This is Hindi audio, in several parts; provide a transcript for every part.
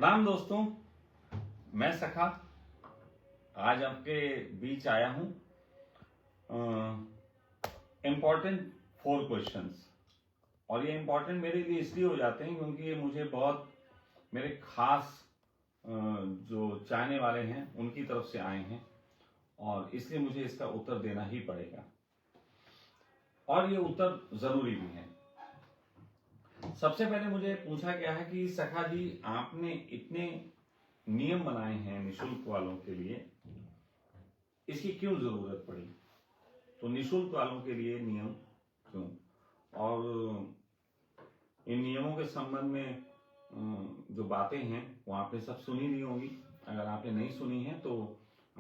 प्रणाम दोस्तों, मैं सखा आज आपके बीच आया हूं। इम्पॉर्टेंट 4 क्वेश्चंस, और ये इम्पॉर्टेंट मेरे लिए इसलिए हो जाते हैं क्योंकि ये मुझे बहुत मेरे खास जो चाहने वाले हैं उनकी तरफ से आए हैं, और इसलिए मुझे इसका उत्तर देना ही पड़ेगा, और ये उत्तर जरूरी भी है। सबसे पहले मुझे पूछा गया है कि सखा जी, आपने इतने नियम बनाए हैं निशुल्क वालों के लिए, इसकी क्यों जरूरत पड़ी? तो निशुल्क वालों के लिए नियम क्यों, और इन नियमों के संबंध में जो बातें हैं वो आपने सब सुनी नहीं होंगी। अगर आपने नहीं सुनी है तो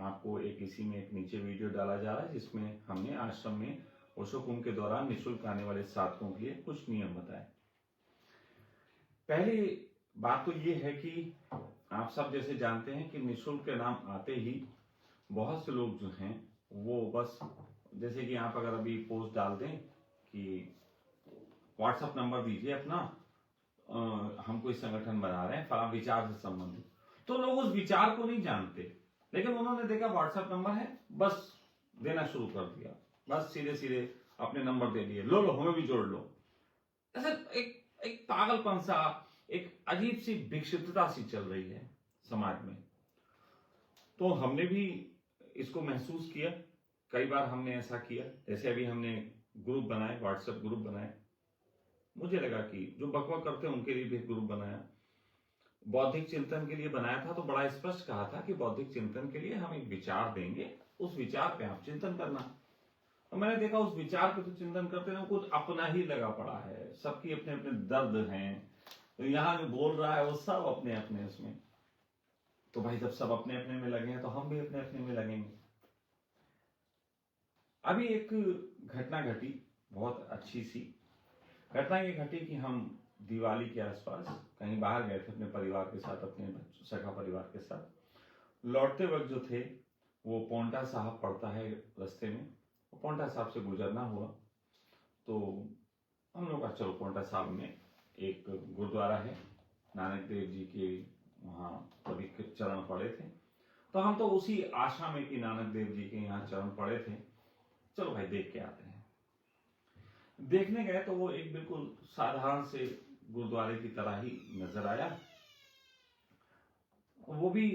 आपको इसी में एक नीचे वीडियो डाला जा रहा है जिसमें हमने आश्रम में ओशो कुंभ के दौरान निशुल्क आने वाले साधकों के लिए कुछ नियम बताए। पहली बात तो ये है कि आप सब जैसे जानते हैं कि निशुल्क के नाम आते ही बहुत से लोग जो हैं वो बस, जैसे कि आप अगर अभी पोस्ट डाल दें कि व्हाट्सएप नंबर दीजिए अपना, हम कोई संगठन बना रहे हैं फला विचार से संबंधित, तो लोग उस विचार को नहीं जानते, लेकिन उन्होंने देखा व्हाट्सएप नंबर है, बस देना शुरू कर दिया, बस सीधे सीधे अपने नंबर दे दिए, लो हमें भी जोड़ लो। ऐसे एक पागलपन सा, एक अजीब सी विक्षिप्तता सी चल रही है समाज में। तो हमने भी इसको महसूस किया, कई बार हमने ऐसा किया। जैसे अभी हमने ग्रुप बनाए, व्हाट्सएप ग्रुप बनाए, मुझे लगा कि जो बकवास करते हैं उनके लिए भी एक ग्रुप बनाया। बौद्धिक चिंतन के लिए बनाया था तो बड़ा स्पष्ट कहा था कि बौद्धिक चिंतन के लिए हम एक विचार देंगे, उस विचार पे आप चिंतन करना। तो मैंने देखा उस विचार पे तो चिंतन करते ना कुछ अपना ही लगा पड़ा है, सबकी अपने अपने दर्द हैं, तो यहां जो बोल रहा है वो सब अपने अपने उसमें। तो भाई जब सब अपने अपने में लगे हैं तो हम भी अपने अपने में लगेंगे। अभी एक घटना घटी, बहुत अच्छी सी घटना ये घटी कि हम दिवाली के आसपास कहीं बाहर गए थे अपने परिवार के साथ, अपने सखा परिवार के साथ। लौटते वक्त जो थे वो पोंटा साहब पड़ता है रास्ते में, वो पोंटा साहब से गुजरना हुआ। तो हम लोग का चलो पोंटा साहब में एक गुरुद्वारा है, नानक देव जी के वहाँ कभी चरण पड़े थे, तो हम तो उसी आशा में कि नानक देव जी के यहाँ चरण पड़े थे, चलो भाई देख के आते हैं। देखने गए तो वो एक बिल्कुल साधारण से गुरुद्वारे की तरह ही नजर आया। वो भी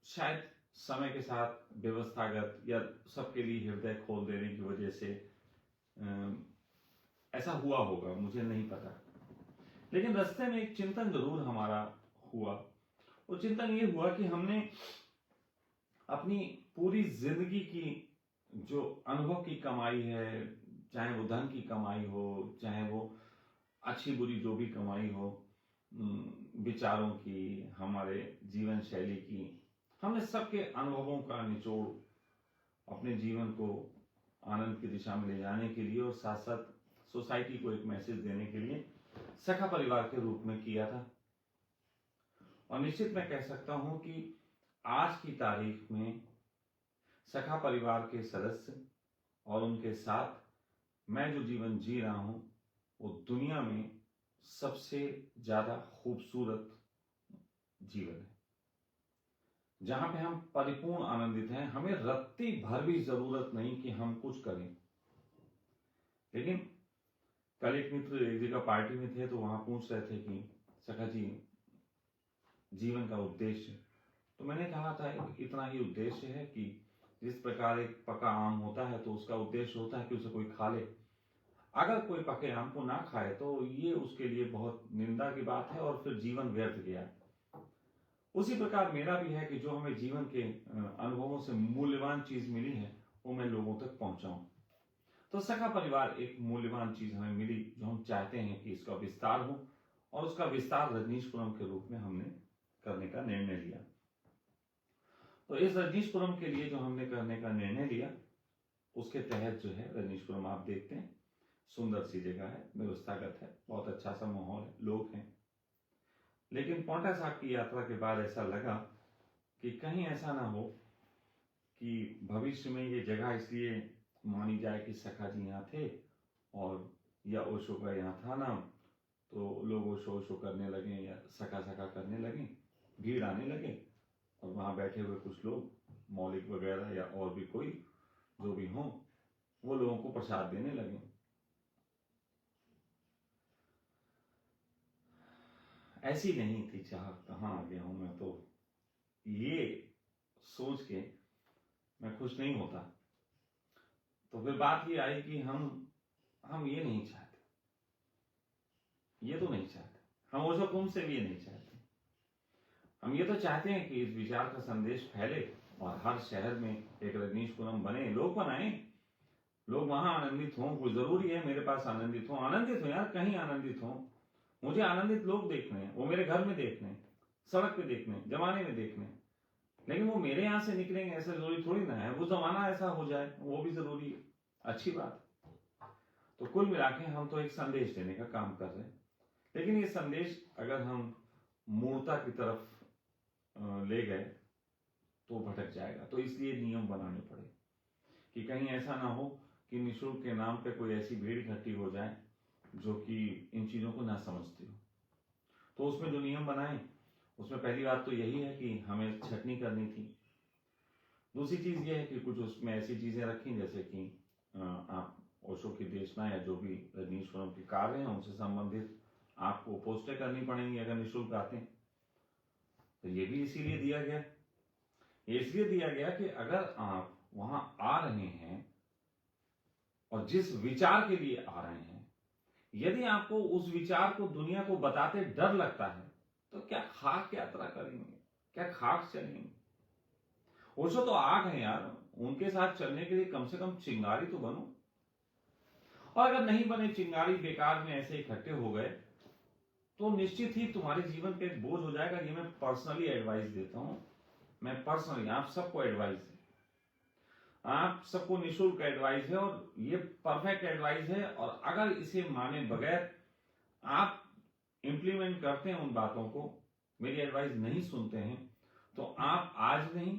शायद समय के साथ व्यवस्थागत या सबके लिए हृदय खोल देने की वजह से ऐसा हुआ होगा, मुझे नहीं पता। लेकिन रास्ते में एक चिंतन जरूर हमारा हुआ। वो चिंतन ये हुआ कि हमने अपनी पूरी जिंदगी की जो अनुभव की कमाई है, चाहे वो धन की कमाई हो, चाहे वो अच्छी बुरी जो भी कमाई हो, विचारों की, हमारे जीवन शैली की, हमने सबके अनुभवों का निचोड़ अपने जीवन को आनंद की दिशा में ले जाने के लिए और साथ साथ सोसाइटी को एक मैसेज देने के लिए सखा परिवार के रूप में किया था। और निश्चित मैं कह सकता हूं कि आज की तारीख में सखा परिवार के सदस्य और उनके साथ मैं जो जीवन जी रहा हूं वो दुनिया में सबसे ज्यादा खूबसूरत जीवन है, जहां पे हम परिपूर्ण आनंदित हैं। हमें रत्ती भर भी जरूरत नहीं कि हम कुछ करें। लेकिन कल एक मित्र एक जगह पार्टी में थे तो वहां पूछ रहे थे कि सखा जी जीवन का उद्देश्य, तो मैंने कहा था इतना ही उद्देश्य है कि जिस प्रकार एक पका आम होता है तो उसका उद्देश्य होता है कि उसे कोई खा ले। अगर कोई पके आम को ना खाए तो ये उसके लिए बहुत निंदा की बात है और फिर जीवन व्यर्थ गया। उसी प्रकार मेरा भी है कि जो हमें जीवन के अनुभवों से मूल्यवान चीज मिली है वो मैं लोगों तक पहुंचाऊं। तो सखा परिवार एक मूल्यवान चीज हमें मिली जो हम चाहते हैं कि इसका विस्तार हो, और उसका विस्तार रजनीशपुरम के रूप में हमने करने का निर्णय लिया। तो इस रजनीशपुरम के लिए जो हमने करने का निर्णय लिया उसके तहत जो है रजनीशपुरम आप देखते हैं सुंदर सी जगह है, व्यवस्थागत है, बहुत अच्छा सा माहौल है, लोग हैं। लेकिन पोंटा साहब की यात्रा के बाद ऐसा लगा कि कहीं ऐसा ना हो कि भविष्य में ये जगह इसलिए मानी जाए कि सखा जी यहाँ थे और या ओशो का यहाँ था ना, तो लोग वो शो करने लगे या सका सका करने लगे, भीड़ आने लगे, और वहाँ बैठे हुए कुछ लोग मौलिक वगैरह या और भी कोई जो भी हों, वो लोगों को प्रसाद देने लगे। ऐसी नहीं थी चाह, कहाँ आ गया हूं मैं, तो ये सोच के मैं खुश नहीं होता। तो फिर बात ये आई कि हम ये नहीं चाहते, ये तो नहीं चाहते, हम ओशो कुंभ से भी ये नहीं चाहते। हम ये तो चाहते हैं कि इस विचार का संदेश फैले और हर शहर में एक रजनीशपुरम बने, लोग बनाए, लोग वहां आनंदित हों। कोई जरूरी है मेरे पास आनंदित हो, आनंदित हो यार, कहीं आनंदित हो। मुझे आनंदित लोग देखने हैं, वो मेरे घर में देखने हैं, सड़क पे देखने हैं, जमाने में देखने हैं, लेकिन वो मेरे यहाँ से निकलेंगे ऐसा जरूरी थोड़ी ना है। वो जमाना ऐसा हो जाए वो भी जरूरी है, अच्छी बात। तो कुल मिला के हम तो एक संदेश देने का काम कर रहे हैं, लेकिन ये संदेश अगर हम मूर्ता की तरफ ले गए तो भटक जाएगा। तो इसलिए नियम बनाने पड़े कि कहीं ऐसा ना हो कि निःशुल्क के नाम पे कोई ऐसी भीड़ इकट्ठी हो जाए जो कि इन चीजों को ना समझती हो। तो उसमें जो नियम बनाए, उसमें पहली बात तो यही है कि हमें छटनी करनी थी। दूसरी चीज ये है कि कुछ उसमें ऐसी चीजें रखी जैसे कि आप ओशो की देशना या जो भी रजनीशपुरम के कार्य हैं उनसे संबंधित आपको पोस्टें करनी पड़ेंगी अगर निःशुल्क आते हैं। तो ये भी इसीलिए दिया गया, ये इसलिए दिया गया कि अगर आप वहां आ रहे हैं और जिस विचार के लिए आ रहे हैं, यदि आपको उस विचार को दुनिया को बताते डर लगता है तो क्या खाक यात्रा करेंगे, क्या खाक चलेंगे? ओशो तो आ गए यार, उनके साथ चलने के लिए कम से कम चिंगारी तो बनो। और अगर नहीं बने चिंगारी, बेकार में ऐसे इकट्ठे हो गए, तो निश्चित ही तुम्हारे जीवन पे एक बोझ हो जाएगा। ये मैं पर्सनली एडवाइस देता हूं, मैं पर्सनली आप सबको एडवाइस है, आप सबको निःशुल्क एडवाइस है और ये परफेक्ट एडवाइस है। और अगर इसे माने बगैर आप इंप्लीमेंट करते हैं उन बातों को, मेरी एडवाइस नहीं सुनते हैं, तो आप आज नहीं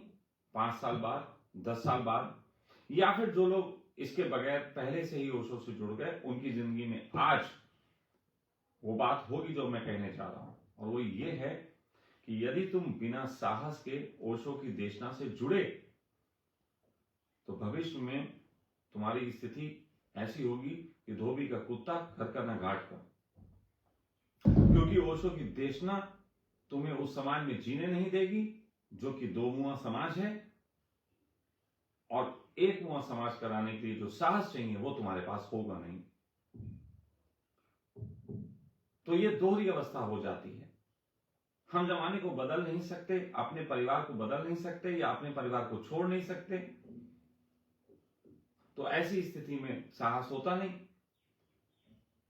5 साल बाद, 10 साल बाद, या फिर जो लोग इसके बगैर पहले से ही ओशो से जुड़ गए उनकी जिंदगी में आज वो बात होगी जो मैं कहने जा रहा हूं। और वो ये है कि यदि तुम बिना साहस के ओशो की देशना से जुड़े तो भविष्य में तुम्हारी स्थिति ऐसी होगी कि धोबी का कुत्ता घर का ना घाट का। क्योंकि ओशो की देशना तुम्हें उस समाज में जीने नहीं देगी जो कि दो मुआ समाज है, और एक मुआ समाज कराने के लिए जो साहस चाहिए वो तुम्हारे पास होगा नहीं। तो ये दोहरी अवस्था हो जाती है। हम जमाने को बदल नहीं सकते, अपने परिवार को बदल नहीं सकते या अपने परिवार को छोड़ नहीं सकते, तो ऐसी स्थिति में साहस होता नहीं,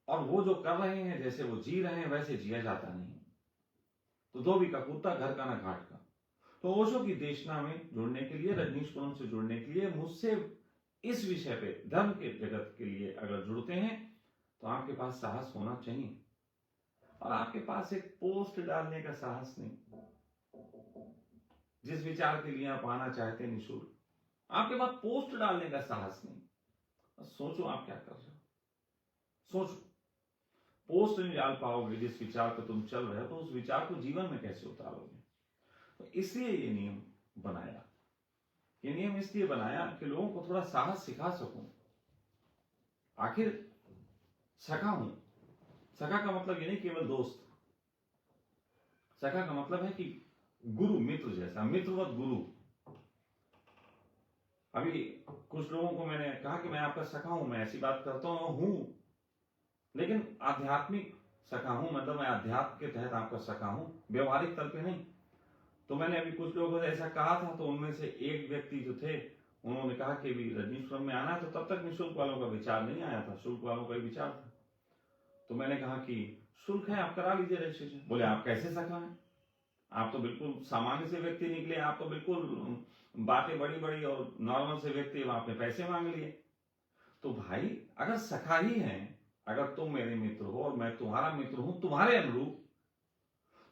और वो जो कर रहे हैं जैसे वो जी रहे हैं वैसे जिया जाता नहीं। तो धोबी का कुत्ता घर का ना घाट का। तो ओशो की देशना में जुड़ने के लिए, रजनीशपुरम से जुड़ने के लिए, मुझसे इस विषय पे धर्म के जगत के लिए अगर जुड़ते हैं तो आपके पास साहस होना चाहिए। और आपके पास एक पोस्ट डालने का साहस नहीं। जिस विचार के लिए आप आना चाहते हैं निःशुल्क, आपके पास पोस्ट डालने का साहस नहीं। सोचो आप क्या कर रहे हो, सोचो। पोस्ट नहीं डाल पाओगे जिस विचार पर तुम चल रहे हो, तो उस विचार को जीवन में कैसे उतारोगे? तो इसलिए ये नियम बनाया। ये नियम इसलिए बनाया कि लोगों को थोड़ा साहस सिखा सकूं। आखिर सखा हूं, सखा का मतलब ये नहीं केवल दोस्त, सखा का मतलब है कि गुरु, मित्र जैसा, मित्रवत गुरु। अभी कुछ लोगों को मैंने कहा कि मैं आपका सखा हूं, मैं ऐसी बात करता हूं, लेकिन आध्यात्मिक सखा हूं, मतलब मैं अध्यात्म के तहत आपका सखा हूं, व्यवहारिक तल पे नहीं। तो मैंने अभी कुछ लोगों से ऐसा कहा था, तो उनमें से एक व्यक्ति जो थे उन्होंने कहा कि भी रजनीशपुरम में आना, तो तब तक निःशुल्क वालों का विचार नहीं आया था, शुल्क वालों का ही विचार था। तो मैंने कहा कि शुल्क है, आप करा लीजिए रजिस्ट्रेशन। बोले आप कैसे सखा हैं, आप तो बिल्कुल सामान्य से व्यक्ति निकले, आप तो बिल्कुल बातें बड़ी बड़ी और नॉर्मल से व्यक्ति, आपने पैसे मांग लिए। तो भाई अगर सखा ही है, अगर तुम मेरे मित्र हो और मैं तुम्हारा मित्र हूं तुम्हारे अनुरूप,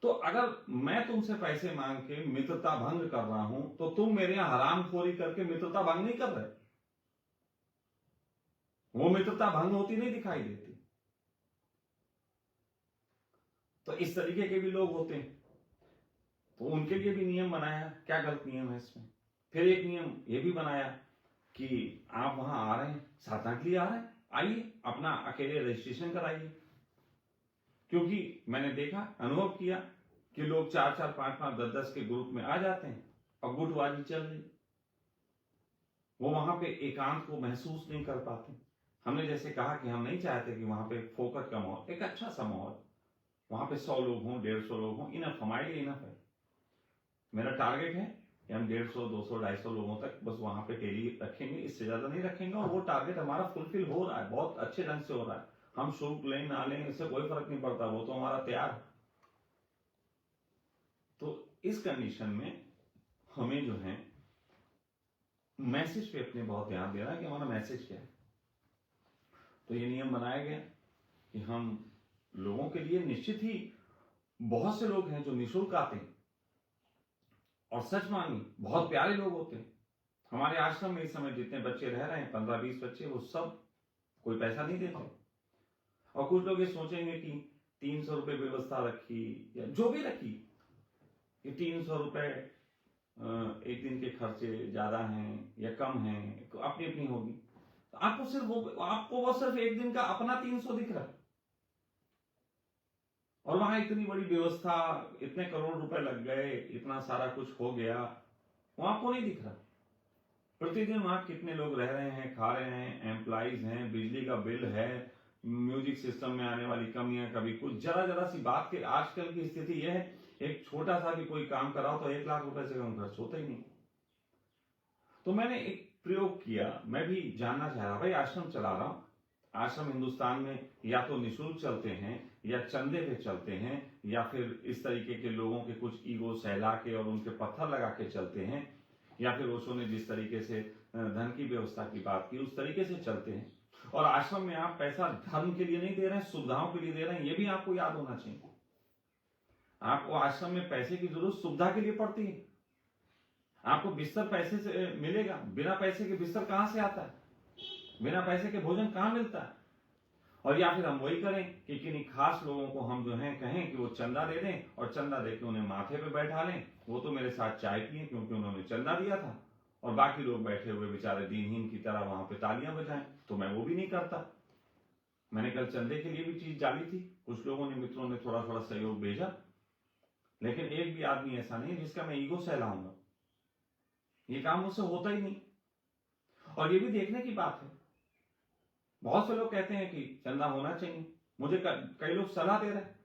तो अगर मैं तुमसे पैसे मांग के मित्रता भंग कर रहा हूं तो तुम मेरे यहां हरामखोरी करके मित्रता भंग नहीं कर रहे। वो मित्रता भंग होती नहीं दिखाई देती। तो इस तरीके के भी लोग होते हैं, तो उनके लिए भी नियम बनाया। क्या गलत नियम है इसमें? फिर एक नियम ये भी बनाया कि आप वहां आ रहे हैं, साधना के लिए आ रहे हैं, आइए अपना अकेले रजिस्ट्रेशन कराइए। क्योंकि मैंने देखा, अनुभव किया कि लोग 4-4, 5-5, 10-10 के ग्रुप में आ जाते हैं और गुटबाजी चल रही, वो वहां पे एकांत को महसूस नहीं कर पाते। हमने जैसे कहा कि हम नहीं चाहते कि वहां पे फोकट का माहौल, एक अच्छा सा माहौल, वहां पे 100 लोग हों, 150 लोग हों, इनफ, हमारे लिए इनफ है। मेरा टारगेट है कि हम 150, 200, 250 लोगों तक बस वहां पे डेली रखेंगे, इससे ज्यादा नहीं रखेंगे। और वो टारगेट हमारा फुलफिल हो रहा है, बहुत अच्छे ढंग से हो रहा है। हम शुल्क लें ना लें, इससे कोई फर्क नहीं पड़ता, वो तो हमारा तैयार है। तो इस कंडीशन में हमें जो है मैसेज पे अपने बहुत ध्यान देना है कि हमारा मैसेज क्या है। तो ये नियम बनाया गया कि हम लोगों के लिए, निश्चित ही बहुत से लोग हैं जो निःशुल्क आते हैं और सच मानिए बहुत प्यारे लोग होते हैं। हमारे आश्रम में इस समय जितने बच्चे रह रहे हैं, 15-20 बच्चे, वो सब कोई पैसा नहीं देते। और कुछ लोग ये सोचेंगे कि 300 रुपए व्यवस्था रखी या जो भी रखी, कि 300 रुपए एक दिन के खर्चे ज्यादा हैं या कम हैं, तो अपनी अपनी होगी। तो आपको वो सिर्फ एक दिन का अपना 300 दिख रहा है, और वहां इतनी बड़ी व्यवस्था, इतने करोड़ रुपए लग गए, इतना सारा कुछ हो गया, वो आपको नहीं दिख रहा। प्रतिदिन वहां कितने लोग रह रहे हैं, खा रहे हैं, एम्प्लॉइज हैं, बिजली का बिल है, म्यूजिक सिस्टम में आने वाली कमियां, कभी कुछ, जरा जरा सी बात के आजकल की स्थिति यह है, एक छोटा सा भी कोई काम कराओ तो 1 लाख रुपए से कम खर्च होता ही नहीं। तो मैंने एक प्रयोग किया, मैं भी जानना चाह रहा, भाई आश्रम चला रहा हूं, आश्रम हिंदुस्तान में या तो निःशुल्क चलते हैं, या चंदे पे चलते हैं, या फिर इस तरीके के लोगों के कुछ ईगो सहला के और उनके पत्थर लगा के चलते हैं, या फिर ओशो ने जिस तरीके से धन की व्यवस्था की बात की उस तरीके से चलते हैं। और आश्रम में आप पैसा धर्म के लिए नहीं दे रहे हैं, सुविधाओं के लिए दे रहे हैं, ये भी आपको याद होना चाहिए। आपको आश्रम में पैसे की जरूरत सुविधा के लिए पड़ती है। आपको बिस्तर पैसे से मिलेगा, बिना पैसे के बिस्तर कहां से आता है, बिना पैसे के भोजन कहां मिलता है। और या फिर हम वही करें कि किन्हीं खास लोगों को हम जो है कहें कि वो चंदा दे दें, और चंदा देके उन्हें माथे पे बैठा लें, वो तो मेरे साथ चाय पिए क्योंकि उन्होंने चंदा दिया था, और बाकी लोग बैठे हुए बेचारे दीनहीन की तरह वहां पे तालियां बजाएं। तो मैं वो भी नहीं करता। मैंने कल चंदे के लिए भी चीज डाली थी, कुछ लोगों ने, मित्रों ने थोड़ा थोड़ा सहयोग भेजा, लेकिन एक भी आदमी ऐसा नहीं जिसका मैं ईगो सहलाऊंगा। ये काम मुझसे होता ही नहीं। और ये भी देखने की बात है, बहुत से लोग कहते हैं कि चंदा होना चाहिए। मुझे कई लोग सलाह दे रहे हैं,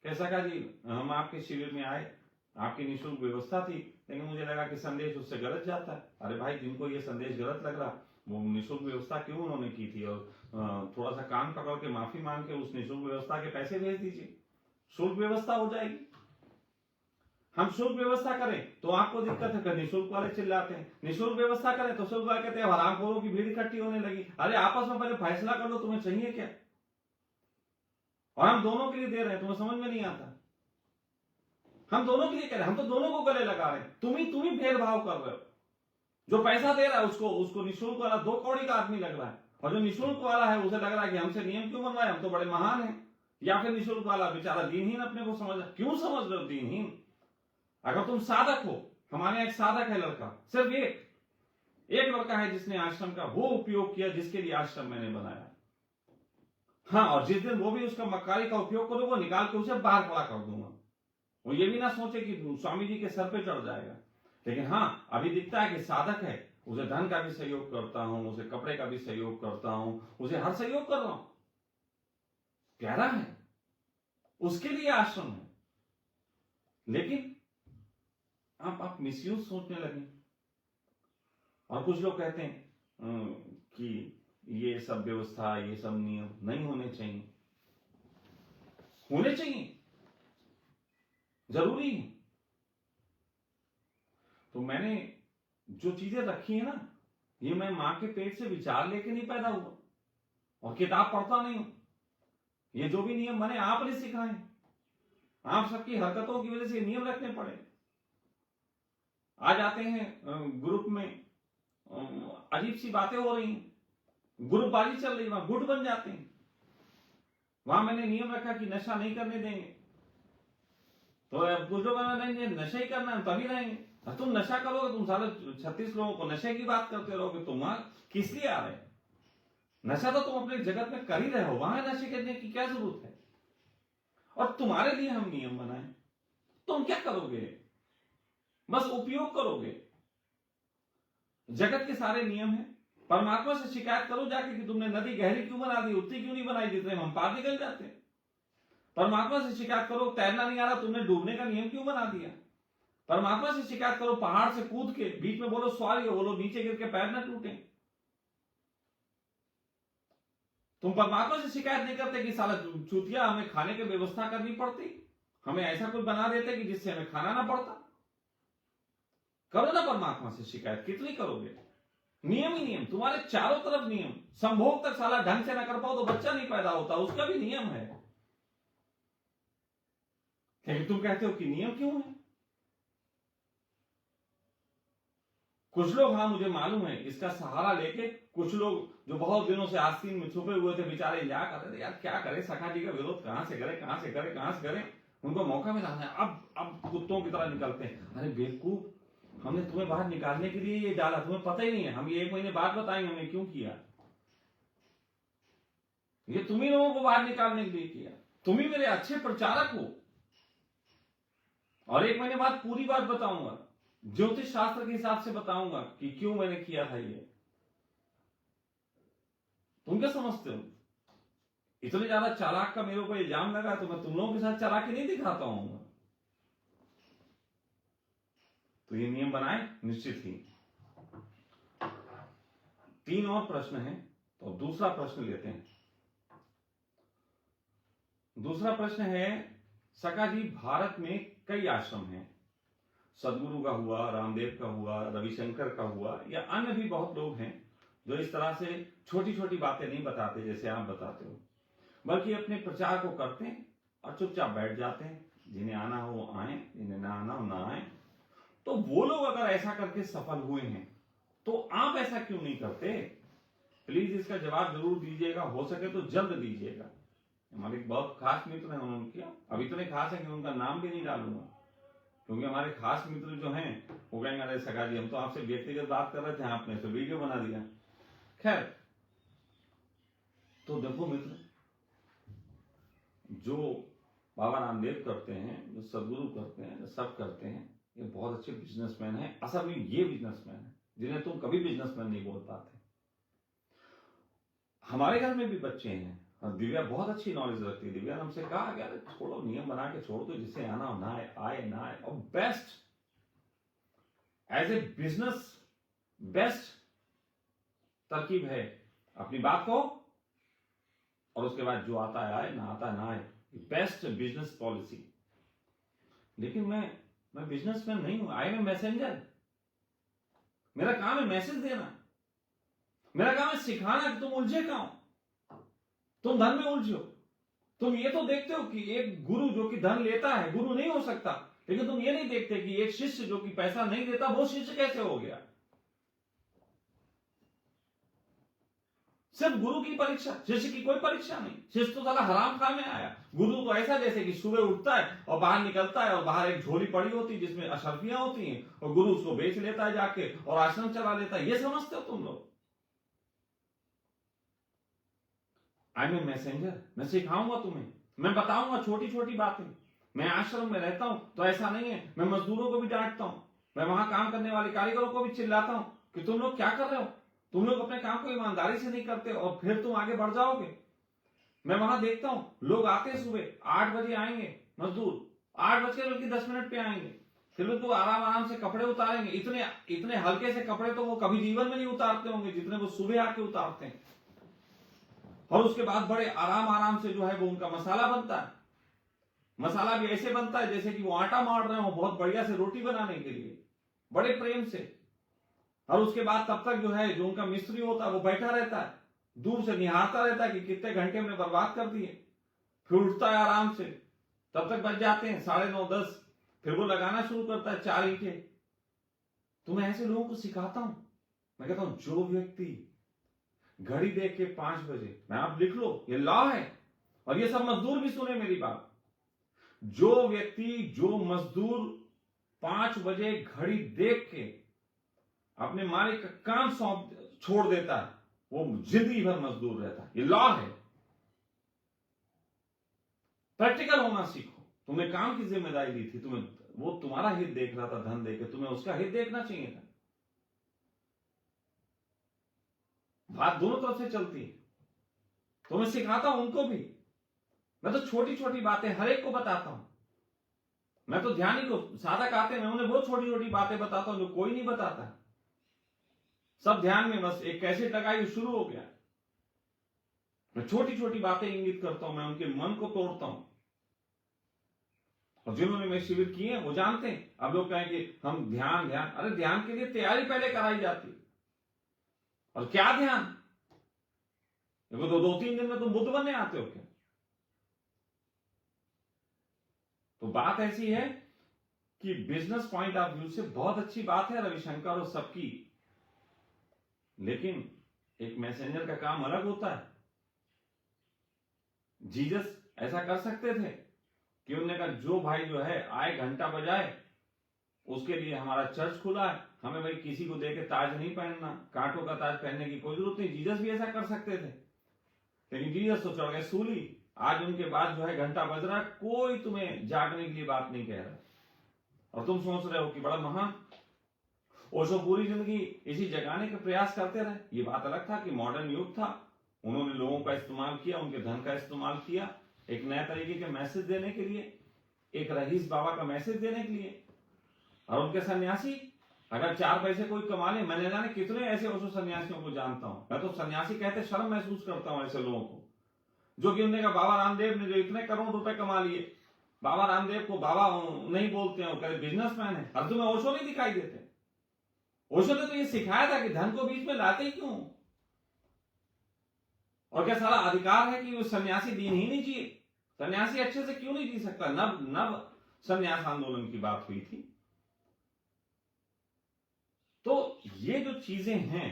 कैसा का जी, हम आपके शिविर में आए, आपकी निःशुल्क व्यवस्था थी, लेकिन मुझे लगा कि संदेश उससे गलत जाता है। अरे भाई, जिनको ये संदेश गलत लग रहा, वो निःशुल्क व्यवस्था क्यों उन्होंने की थी, और थोड़ा सा कान पकड़ के माफी मांग के उस निःशुल्क व्यवस्था के पैसे भेज दीजिए, शुल्क व्यवस्था हो जाएगी। हम शुल्क व्यवस्था करें तो आपको दिक्कत है, निःशुल्क वाले चिल्लाते हैं, निःशुल्क व्यवस्था करें तो शुल्क वाले कहते हैं हरामखोरों की भीड़ इकट्ठी होने लगी। अरे आपस में पहले फैसला कर लो, तुम्हें चाहिए क्या, और हम दोनों के लिए दे रहे हैं, तुम्हें समझ में नहीं आता। हम दोनों के लिए कह रहे हैं, हम तो दोनों को गले लगा रहे हैं, तुम ही भेदभाव कर रहे हो। जो पैसा दे रहा है उसको निःशुल्क वाला 2 कौड़ी का आदमी लग रहा है, और जो निःशुल्क वाला है उसे लग रहा है कि हमसे नियम क्यों बनवाए, हम तो बड़े महान हैं। या फिर निःशुल्क वाला बेचारा दीनहीन अपने को समझ, क्यों समझ रहे हो दीनहीन? अगर तुम साधक हो, हमारे यहाँ एक साधक है लड़का, सिर्फ एक लड़का है जिसने आश्रम का वो उपयोग किया जिसके लिए आश्रम मैंने बनाया। हाँ, और जिस दिन वो भी उसका मक्कारी का उपयोग करो, वो निकाल के उसे बाहर खड़ा कर दूंगा। वो ये भी ना सोचे कि स्वामी जी के सर पे चढ़ जाएगा। लेकिन हाँ, अभी दिखता है कि साधक है, उसे धन का भी सहयोग करता हूं, उसे कपड़े का भी सहयोग करता हूं, उसे हर सहयोग कर रहा हूं। प्यारा है, उसके लिए आश्रम है। लेकिन आप मिसयूज सोचने लगे। और कुछ लोग कहते हैं कि ये सब व्यवस्था, ये सब नियम नहीं होने चाहिए। होने चाहिए, जरूरी है। तो मैंने जो चीजें रखी है ना, ये मैं मां के पेट से विचार लेके नहीं पैदा हुआ, और किताब पढ़ता नहीं हूं। ये जो भी नियम बने आपने सिखाए, आप सबकी हरकतों की वजह से नियम रखने पड़े। आ जाते हैं ग्रुप में, अजीब सी बातें हो रही हैं, ग्रुपबाजी चल रही है, वहां गुट बन जाते हैं। वहां मैंने नियम रखा कि नशा नहीं करने देंगे, तो अब कुछ लोग नहीं नशा ही करना है तभी रहेंगे। तुम नशा करोगे, तुम सारे 36 लोगों को नशे की बात करते रहोगे, तुम वहां किस लिए आ रहे हो? नशा तो तुम अपने जगत में कर ही रहे हो, वहां नशे करने की क्या जरूरत है? और तुम्हारे लिए हम नियम बनाए, तुम क्या करोगे? बस उपयोग करोगे। जगत के सारे नियम है। परमात्मा से शिकायत करो जाके कि तुमने नदी गहरी क्यों बना दी, उतनी क्यों नहीं बनाई जितने हम पार निकल जाते। परमात्मा से शिकायत करो तैरना नहीं आ रहा, तुमने डूबने का नियम क्यों बना दिया। परमात्मा से शिकायत करो पहाड़ से कूद के बीच में बोलो सॉरी, बोलो नीचे गिर के पैर न टूटे। तुम परमात्मा से शिकायत नहीं करते कि साला चूतिया हमें खाने की व्यवस्था करनी पड़ती, हमें ऐसा कुछ बना देते कि जिससे हमें खाना ना पड़ता। करो ना परमात्मा से शिकायत, कितनी करोगे? नियम ही नियम, तुम्हारे चारों तरफ नियम। संभोग तक साला ढंग से ना कर पाओ तो बच्चा नहीं पैदा होता, उसका भी नियम है। लेकिन तुम कहते हो कि नियम क्यों है? कुछ लोग, हाँ मुझे मालूम है, इसका सहारा लेके कुछ लोग जो बहुत दिनों से आस्तीन में छुपे हुए थे बेचारे, क्या कर रहे थे यार, क्या करे, सखा जी का विरोध कहां से करे, कहां से करे, कहां से करे। उनको मौका मिला है, अब कुत्तों की तरह निकलते हैं। अरे बेवकूफ, हमने तुम्हें बाहर निकालने के लिए ये डाला, तुम्हें पता ही नहीं है। हम ये 1 महीने बाद बताएंगे हमने क्यों किया। ये तुम ही लोगों को बाहर निकालने के लिए किया, तुम ही मेरे अच्छे प्रचारक हो। और 1 महीने बाद पूरी बात बताऊंगा, ज्योतिष शास्त्र के हिसाब से बताऊंगा कि क्यों मैंने किया था ये। तुम क्या समझते हो? इतने ज्यादा चालाक का मेरे को इल्जाम लगा तो मैं तुम लोगों के साथ चालाकी नहीं दिखाता हूं। तो ये नियम बनाए निश्चित ही। 3 और प्रश्न हैं, तो दूसरा प्रश्न लेते हैं। दूसरा प्रश्न है, सका जी भारत में कई आश्रम हैं, सदगुरु का हुआ, रामदेव का हुआ, रविशंकर का हुआ, या अन्य भी बहुत लोग हैं जो इस तरह से छोटी छोटी बातें नहीं बताते जैसे आप बताते हो, बल्कि अपने प्रचार को करते हैं और चुपचाप बैठ जाते हैं। जिन्हें आना हो वो आए, जिन्हें ना आना हो ना आए। तो वो लोग अगर ऐसा करके सफल हुए हैं तो आप ऐसा क्यों नहीं करते? प्लीज इसका जवाब जरूर दीजिएगा, हो सके तो जल्द दीजिएगा। हमारे बहुत खास मित्र हैं उनके, अब इतने खास हैं कि उनका नाम भी नहीं डालूंगा, क्योंकि हमारे खास मित्र जो हैं वो कहेंगे अरे सका जी हम तो आपसे व्यक्तिगत बात कर रहे थे, आपने तो वीडियो बना दिया। खैर, तो देखो मित्र, जो बाबा रामदेव करते हैं, जो सदगुरु करते हैं, जो सब करते हैं, ये बहुत अच्छे बिजनेसमैन हैं। असल में ये बिजनेसमैन है जिन्हें तुम कभी बिजनेसमैन नहीं बोल पाते। हमारे घर में भी बच्चे हैं और दिव्या बहुत अच्छी नॉलेज रखती है। दिव्या ने हमसे कहा कि अरे छोड़ो, नियम बना के छोड़ दो, जिसे आना हो ना आए ना आए। और best as a business best तरकीब है, अपनी बात को और उसके बाद जो आता है आए, ना आता है ना आए। Best business policy. लेकिन मैं बिजनेसमैन नहीं हूं, आई एम मैसेंजर। मेरा काम है मैसेज देना, मेरा काम है सिखाना कि तुम उलझे कहां हो, तुम धन में उलझो। तुम ये तो देखते हो कि एक गुरु जो कि धन लेता है गुरु नहीं हो सकता, लेकिन तुम ये नहीं देखते कि एक शिष्य जो कि पैसा नहीं देता वो शिष्य कैसे हो गया। सिर्फ गुरु की परीक्षा, शिष्य की कोई परीक्षा नहीं। शिष्य तो साला हराम खा में आया, गुरु तो ऐसा जैसे कि सुबह उठता है और बाहर निकलता है और बाहर एक झोली पड़ी होती है जिसमें अशर्फियां होती हैं और गुरु उसको बेच लेता है जाके और आश्रम चला लेता है। ये समझते हो तुम लोग? I am a messenger. मैं सिखाऊंगा तुम्हें, मैं बताऊंगा छोटी छोटी बातें। मैं आश्रम में रहता हूं तो ऐसा नहीं है, मैं मजदूरों को भी डांटता हूं, मैं वहां काम करने वाले कारीगरों को भी चिल्लाता हूं कि तुम लोग क्या कर रहे हो, तुम लोग अपने काम को ईमानदारी से नहीं करते और फिर तुम आगे बढ़ जाओगे। मैं वहां देखता हूं, लोग आते सुबह 8 बजे आएंगे, मजदूर 8 बज के 10 मिनट पे आएंगे, फिर लोग तो आराम आराम से कपड़े उतारेंगे। इतने इतने हल्के से कपड़े तो वो कभी जीवन में नहीं उतारते होंगे जितने वो सुबह आके उतारते हैं। और उसके बाद बड़े आराम आराम से जो है वो उनका मसाला बनता है। मसाला भी ऐसे बनता है जैसे कि वो आटा मार रहे हो बहुत बढ़िया से रोटी बनाने के लिए, बड़े प्रेम से। और उसके बाद तब तक जो है जो उनका मिस्त्री होता है वो बैठा रहता है, दूर से निहारता रहता है कि कितने घंटे हमने बर्बाद कर दिए। फिर उठता है आराम से, तब तक बज जाते हैं 9:30 10। फिर वो लगाना शुरू करता है 4 ईंटें। तो मैं ऐसे लोगों को सिखाता हूं, मैं कहता हूं जो व्यक्ति घड़ी देख के 5 बजे, मैं आप लिख लो, ये लॉ है और ये सब मजदूर भी सुने मेरी बात, जो व्यक्ति, जो मजदूर 5 बजे घड़ी देख के अपने मालिक का काम सौंप छोड़ देता है, वो जिंदगी भर मजदूर रहता है। ये लॉ है। प्रैक्टिकल होना सीखो। तुमने काम की जिम्मेदारी ली थी, तुम्हें वो तुम्हारा हित देख रहा था धन देके, तुम्हें उसका हित देखना चाहिए था। बात दोनों तरफ से चलती है। तो मैं सिखाता हूं उनको भी। मैं तो छोटी छोटी बातें हर एक को बताता हूं। मैं तो ध्यानी को, साधक आते हैं, मैं उन्हें बहुत छोटी छोटी बातें बताता हूं जो कोई नहीं बताता। सब ध्यान में, बस एक कैसेट लगाई शुरू हो गया। मैं छोटी छोटी बातें इंगित करता हूं, मैं उनके मन को तोड़ता हूं। और जिन्होंने मेरे शिविर किए हैं वो जानते हैं। अब लोग कहें कि हम ध्यान, अरे ध्यान के लिए तैयारी पहले कराई जाती। और क्या ध्यान, देखो तो 2-3 दिन में तुम बुद्ध बनने आते हो क्या? तो बात ऐसी है कि बिजनेस पॉइंट ऑफ व्यू से बहुत अच्छी बात है रविशंकर और सबकी, लेकिन एक मैसेंजर का काम अलग होता है। जीसस ऐसा कर सकते थे कि उन्होंने कहा जो भाई जो है आए, घंटा बजाए, उसके लिए हमारा चर्च खुला है, हमें भाई किसी को देके ताज नहीं पहनना, कांटों का ताज पहनने की कोई जरूरत नहीं। जीसस भी ऐसा कर सकते थे, लेकिन जीसस तो चढ़ गए सूली। आज उनके बाद जो है घंटा बज रहा, कोई तुम्हें जागने के लिए बात नहीं कह रहा, और तुम सोच रहे हो कि बड़ा महान। ओशो पूरी जिंदगी इसी जगाने का प्रयास करते रहे। ये बात अलग था कि मॉडर्न युग था, उन्होंने लोगों का इस्तेमाल किया, उनके धन का इस्तेमाल किया एक नए तरीके के मैसेज देने के लिए, एक रईस बाबा का मैसेज देने के लिए। और उनके सन्यासी अगर 4 पैसे कोई कमा ले, मैंने जाने कितने ऐसे ओशो सन्यासियों को जानता हूं। मैं तो सन्यासी कहते शर्म महसूस करता हूं ऐसे लोगों को, जो कि उन्होंने कहा बाबा रामदेव ने जो इतने करोड़ रुपए कमा लिए, बाबा रामदेव को बाबा नहीं बोलते हैं, वो कहते बिजनेसमैन है। अब तुम्हें ओशो नहीं दिखाई देते? ओशो ने तो ये सिखाया था कि धन को बीच में लाते ही क्यों, और क्या सारा अधिकार है कि वो सन्यासी दीन ही नहीं जिए? सन्यासी अच्छे से क्यों नहीं जी सकता? नव सन्यास आंदोलन की बात हुई थी। तो ये जो चीजें हैं,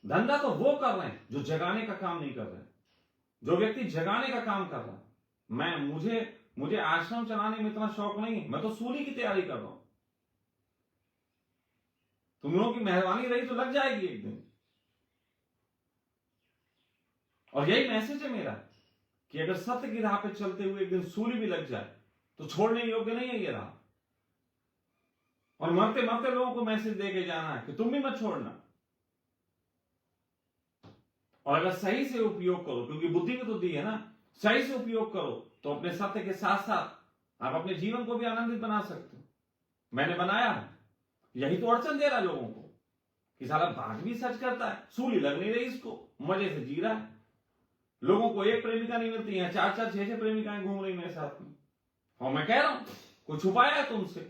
धंधा तो वो कर रहे हैं जो जगाने का काम नहीं कर रहे। जो व्यक्ति जगाने का काम कर रहा है, मुझे आश्रम चलाने में इतना शौक नहीं है, मैं तो सूली की तैयारी कर रहा हूं। तुम लोगों की मेहरबानी रही तो लग जाएगी एक दिन। और यही मैसेज है मेरा कि अगर सत्य की राह पे चलते हुए एक दिन सूली भी लग जाए तो छोड़ने योग्य नहीं है ये राह। और मरते मरते लोगों को मैसेज देके जाना है कि तुम भी मत छोड़ना। और अगर सही से उपयोग करो, क्योंकि बुद्धि में तो दी है ना, सही से उपयोग करो तो अपने सत्य के साथ साथ आप अपने जीवन को भी आनंदित बना सकते हो। मैंने बनाया है, यही तो अड़चन दे रहा है लोगों को कि साला बात भी सच करता है, सूली लग नहीं रही, इसको मजे से जी रहा है। लोगों को एक प्रेमिका नहीं मिलती है, 4-4, 6-6 प्रेमिकाएं घूम रही मेरे साथ में। और मैं कह रहा हूं कोई छुपाया है तुमसे,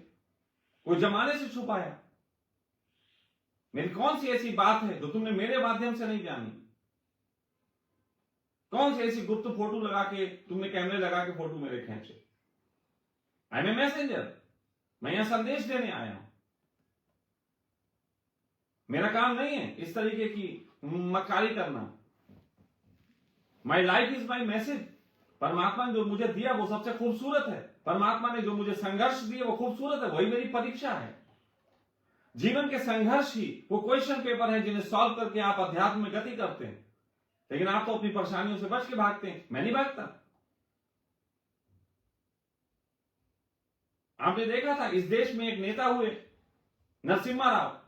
कोई जमाने से छुपाया। मेरी कौन सी ऐसी बात है जो तुमने मेरे माध्यम से नहीं जानी? कौन सी ऐसी गुप्त फोटो लगा के तुमने कैमरे लगा के फोटो मेरे खींचे? आई एम ए मैसेंजर, मैं यहां संदेश देने आया हूं। मेरा काम नहीं है इस तरीके की मक्कारी करना। My life is my message. परमात्मा ने जो मुझे दिया वो सबसे खूबसूरत है। परमात्मा ने जो मुझे संघर्ष दिए वो खूबसूरत है, वही मेरी परीक्षा है। जीवन के संघर्ष ही वो क्वेश्चन पेपर है जिन्हें सॉल्व करके आप अध्यात्म में गति करते हैं। लेकिन आप तो अपनी परेशानियों से बच के भागते हैं, मैं नहीं भागता। आपने देखा था इस देश में एक नेता हुए नरसिम्हा राव,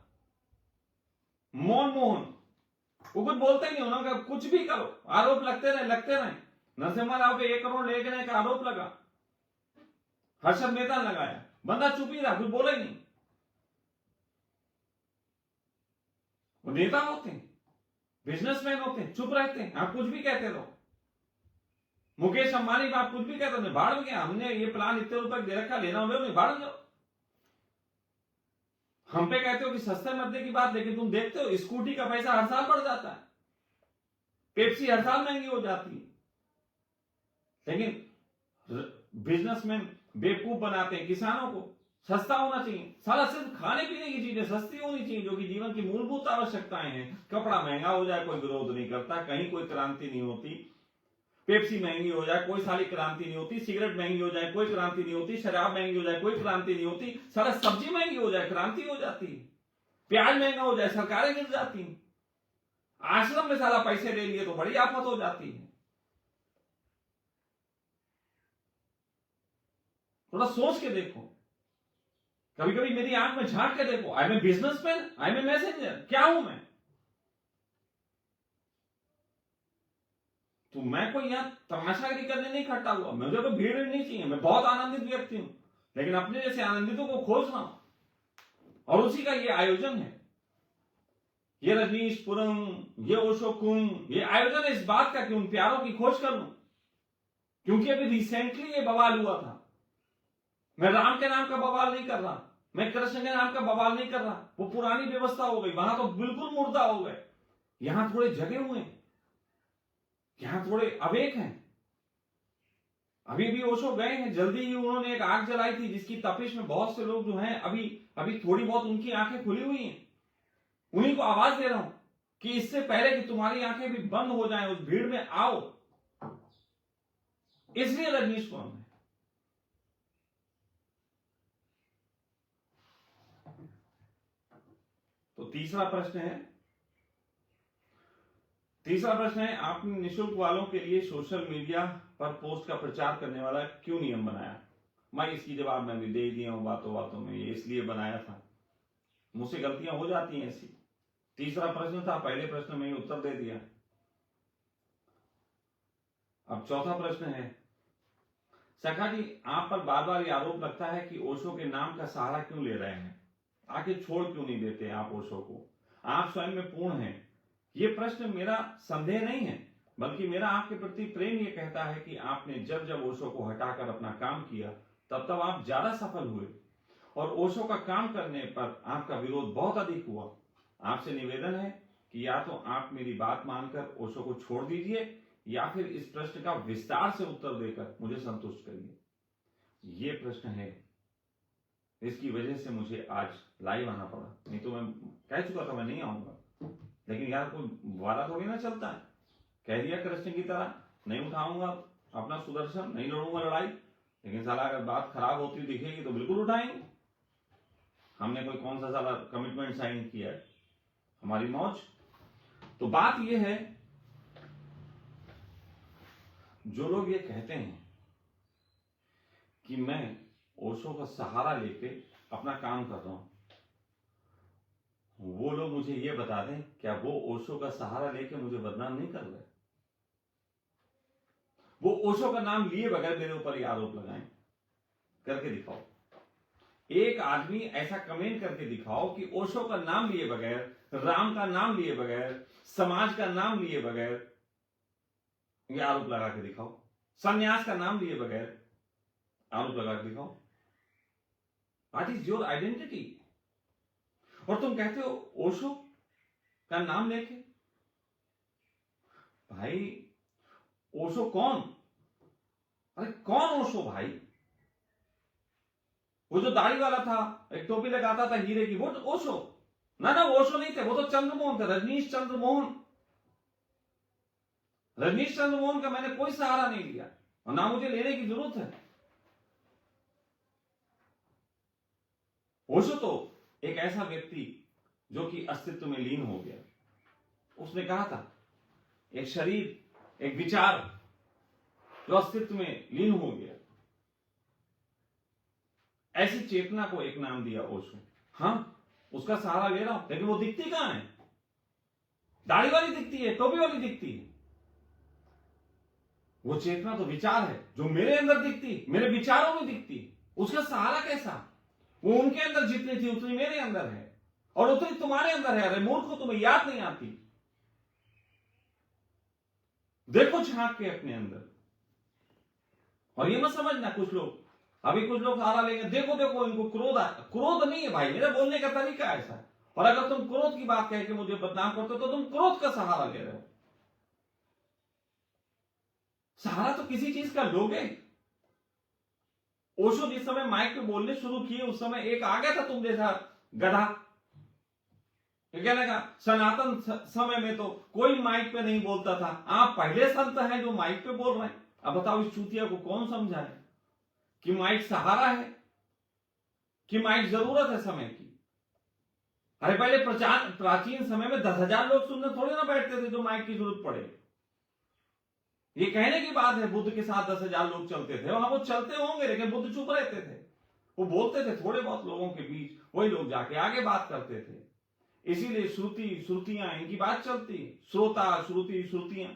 मनमोहन, वो कुछ बोलते नहीं, उन्होंने कहा कुछ भी करो, आरोप लगते रहे। नरसिम्हा राव पे 1 करोड़ लेने का आरोप लगा, हर्षद मेहता ने लगाया, बंदा चुप ही रहा, कुछ बोला ही नहीं। वो नेता होते हैं, बिजनेसमैन होते हैं, चुप रहते हैं, आप कुछ भी कहते रहो। मुकेश अंबानी आप कुछ भी कहते हो, भाड़ में गया, हमने ये प्लान इतने रुपए दे रखा, लेना हो भाड़ में जाओ। हम पे कहते हो कि सस्ते मद्दे की बात, लेकिन तुम देखते हो स्कूटी का पैसा हर साल बढ़ जाता है, पेप्सी हर साल महंगी हो जाती है। लेकिन बिजनेसमैन बेवकूफ बनाते हैं किसानों को। सस्ता होना चाहिए, सारा सिर्फ खाने पीने की चीजें सस्ती होनी चाहिए, जो कि जीवन की मूलभूत आवश्यकताएं हैं। कपड़ा महंगा हो जाए कोई विरोध नहीं करता, कहीं कोई क्रांति नहीं होती। पेप्सी महंगी हो जाए कोई सारी क्रांति नहीं होती, सिगरेट महंगी हो जाए कोई क्रांति नहीं होती, शराब महंगी हो जाए कोई क्रांति नहीं होती, सारा सब्जी महंगी हो जाए क्रांति हो जाती है, प्याज महंगा हो जाए सरकारें गिर जाती हैं, आश्रम में सारा पैसे ले लिए तो बड़ी आफत हो जाती है। थोड़ा सोच के देखो, कभी कभी मेरी आंख में झांक के देखो, I am a businessman, I am a messenger, क्या हूं मैं? तो मैं कोई यहां तमाशागिरी करने नहीं खड़ा हुआ, मुझे तो भीड़ नहीं चाहिए, मैं बहुत आनंदित व्यक्ति हूं, लेकिन अपने जैसे आनंदितों को खोज रहा हूं और उसी का ये आयोजन है, ये रजनीशपुरम, ये ओशो कुंभ, ये आयोजन है इस बात का कि उन प्यारों की खोज कर लूं, क्योंकि अभी रिसेंटली ये बवाल हुआ था। मैं राम के नाम का बवाल नहीं कर रहा, मैं कृष्ण के नाम का बवाल नहीं कर रहा, वो पुरानी व्यवस्था हो गई, वहां तो बिल्कुल मुर्दा हो गए, यहां थोड़े जगे हुए हैं, यहां थोड़े अवेक हैं। अभी भी ओशो गए हैं, जल्दी ही उन्होंने एक आग जलाई थी जिसकी तपिश में बहुत से लोग जो हैं अभी अभी थोड़ी बहुत उनकी आंखें खुली हुई हैं। उन्हीं को आवाज दे रहा हूं कि इससे पहले कि तुम्हारी आंखें भी बंद हो जाएं, उस भीड़ में आओ। इसलिए रजनीशपुरम है। तो तीसरा प्रश्न है, आपने निशुल्क वालों के लिए सोशल मीडिया पर पोस्ट का प्रचार करने वाला क्यों नियम बनाया? मैं इसकी जवाब मैं भी दे दिया हूं बातों में, ये इसलिए बनाया था, मुझसे गलतियां हो जाती हैं ऐसी। तीसरा प्रश्न था, पहले प्रश्न में ही उत्तर दे दिया। अब चौथा प्रश्न है, सखा जी आप पर बार बार ये आरोप लगता है कि ओशो के नाम का सहारा क्यों ले रहे हैं, आखिर छोड़ क्यों नहीं देते आप ओशो को, आप स्वयं में पूर्ण हैं। ये प्रश्न मेरा संदेह नहीं है, बल्कि मेरा आपके प्रति प्रेम ये कहता है कि आपने जब जब ओशो को हटाकर अपना काम किया तब तब आप ज्यादा सफल हुए, और ओशो का काम करने पर आपका विरोध बहुत अधिक हुआ। आपसे निवेदन है कि या तो आप मेरी बात मानकर ओशो को छोड़ दीजिए या फिर इस प्रश्न का विस्तार से उत्तर देकर मुझे संतुष्ट करिए। ये प्रश्न है, इसकी वजह से मुझे आज लाइव आना पड़ा, नहीं तो मैं कह चुका था मैं नहीं आऊंगा, लेकिन यार कोई वादा थोड़ी ना चलता है। कह दिया कृष्ण की तरह नहीं उठाऊंगा अपना सुदर्शन, नहीं लड़ूंगा लड़ाई, लेकिन साला अगर बात खराब होती दिखेगी तो बिल्कुल उठाएंगे। हमने कोई कौन सा साला कमिटमेंट साइन किया है, हमारी मौज। तो बात यह है, जो लोग ये कहते हैं कि मैं ओशो का सहारा लेके अपना काम कर रहा हूं, वो लोग मुझे ये बता दें क्या वो ओशो का सहारा लेके मुझे बदनाम नहीं कर रहे? वो ओशो का नाम लिए बगैर मेरे ऊपर ये आरोप लगाएं, करके दिखाओ। एक आदमी ऐसा कमेंट करके दिखाओ कि ओशो का नाम लिए बगैर, राम का नाम लिए बगैर, समाज का नाम लिए बगैर ये आरोप लगा के दिखाओ, संन्यास का नाम लिए बगैर आरोप लगा के दिखाओ। What is your identity? और तुम कहते हो ओशो का नाम लेके। भाई ओशो कौन? अरे कौन ओशो भाई? वो जो दाढ़ी वाला था, एक टोपी लगाता था हीरे की, वो ओशो? ना वो ओशो नहीं थे, वो तो चंद्रमोहन थे, रजनीश चंद्र मोहन। रजनीश चंद्र मोहन का मैंने कोई सहारा नहीं लिया और ना मुझे लेने की जरूरत है। ओशो तो एक ऐसा व्यक्ति जो कि अस्तित्व में लीन हो गया। उसने कहा था एक शरीर, एक विचार जो अस्तित्व में लीन हो गया, ऐसी चेतना को एक नाम दिया ओशो। हां उसका सहारा ले रहा हूं, लेकिन वो दिखती कहां है? दाढ़ी वाली दिखती है, टोपी वाली दिखती है। वो चेतना तो विचार है जो मेरे अंदर दिखती, मेरे विचारों में दिखती। उसका सहारा कैसा? वो उनके अंदर जितनी थी उतनी मेरे अंदर है और उतनी तुम्हारे अंदर है। अरे मूर्ख, तुम्हें याद नहीं आती? देखो झांक के अपने अंदर। और ये मत समझना कुछ लोग सहारा लेंगे, देखो देखो इनको क्रोध नहीं है भाई, मेरा बोलने का तरीका ऐसा है। और अगर तुम क्रोध की बात कह के मुझे बदनाम करते हो तो तुम क्रोध का सहारा ले रहे हो। सहारा तो किसी चीज का लोगे। ओशो जिस समय माइक पे बोलने शुरू किए उस समय एक आ गया था तुम जैसा गधा, तो क्या लगा, सनातन समय में तो कोई माइक पे नहीं बोलता था, आप पहले संत हैं जो माइक पे बोल रहे हैं। अब बताओ इस चूतिया को कौन समझाए कि माइक सहारा है, कि माइक जरूरत है समय की। अरे पहले प्राचीन समय में 10,000 लोग सुनने थोड़े ना बैठते थे जो माइक की जरूरत पड़े। ये कहने की बात है, बुद्ध के साथ 10,000 लोग चलते थे, वहां वो चलते होंगे लेकिन बुद्ध चुप रहते थे, वो बोलते थे थोड़े बहुत लोगों के बीच, वही लोग जाके आगे बात करते थे। इसीलिए श्रुति श्रुतियां इनकी बात चलती, श्रोता श्रुति श्रुतियां,